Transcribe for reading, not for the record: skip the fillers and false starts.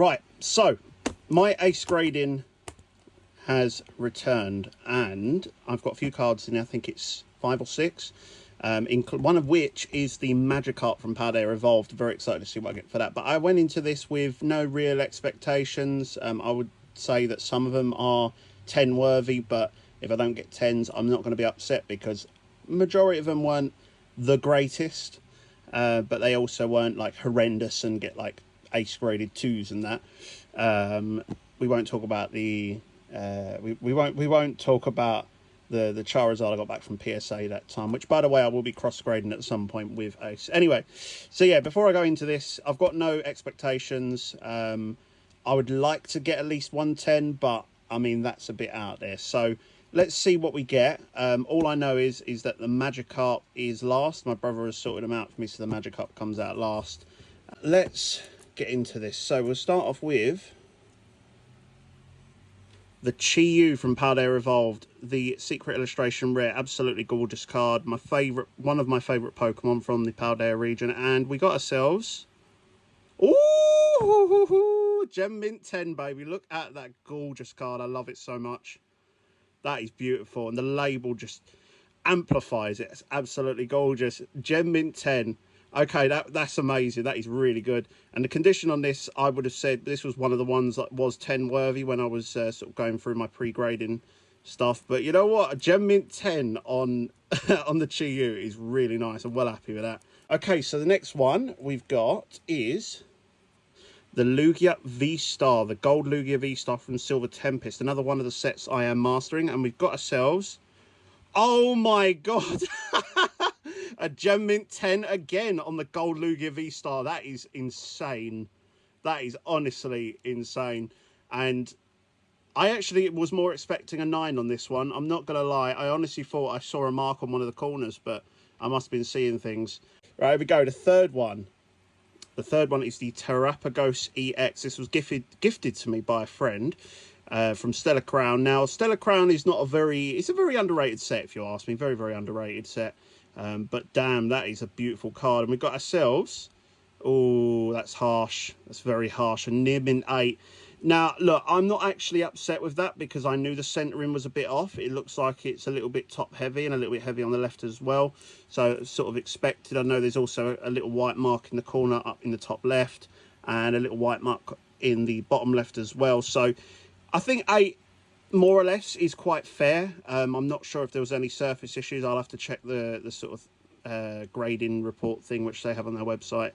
Right, so my ace grading has returned, and I've got a few cards in there. I think it's 5 or 6. One of which is the Magikarp from Paldea Evolved. Very excited to see what I get for that. But I went into this with no real expectations. I would say that some of them are 10 worthy, but if I don't get 10s, I'm not going to be upset because majority of them weren't the greatest, but they also weren't like horrendous and get like ace graded 2s and that. We won't talk about the we won't talk about the Charizard I got back from PSA that time, which by the way I will be cross grading at some point with ace. Anyway, so yeah, before I go into this, I've got no expectations. I would like to get at least 110, but I mean that's a bit out there. So let's see what we get. All I know is that the Magikarp is last. My brother has sorted them out for me, so the Magikarp comes out last. Let's get into this. So we'll start off with the Chiu from Paldea Evolved, the Secret Illustration Rare. Absolutely gorgeous card. One of my favourite Pokemon from the Paldea region. And we got ourselves... Ooh! Gem Mint 10, baby. Look at that gorgeous card. I love it so much. That is beautiful. And the label just amplifies it. It's absolutely gorgeous. Gem Mint 10. Okay, that's amazing. That is really good. And the condition on this, I would have said this was one of the ones that was 10 worthy when I was sort of going through my pre-grading stuff. But you know what? A Gem Mint 10 on on the Chiu is really nice. I'm well happy with that. Okay, so the next one we've got is the Lugia V-Star, the Gold Lugia V-Star from Silver Tempest. Another one of the sets I am mastering. And we've got ourselves... Oh my God! A Gem Mint 10 again on the Gold Lugia V-Star. That is insane. That is honestly insane. And I actually was more expecting a 9 on this one. I'm not going to lie. I honestly thought I saw a mark on one of the corners, but I must have been seeing things. Right, here we go. The third one. The third one is the Terrapagos EX. This was gifted to me by a friend from Stellar Crown. Now, Stellar Crown is not it's a very underrated set, if you ask me. Very, very underrated set. But damn, that is a beautiful card. And we've got ourselves... Oh, that's harsh. That's very harsh. A near mint 8. Now, look, I'm not actually upset with that because I knew the centering was a bit off. It looks like it's a little bit top heavy and a little bit heavy on the left as well. So, sort of expected. I know there's also a little white mark in the corner up in the top left and a little white mark in the bottom left as well. So, I think 8... more or less is quite fair. I'm not sure if there was any surface issues. I'll have to check the sort of grading report thing which they have on their website.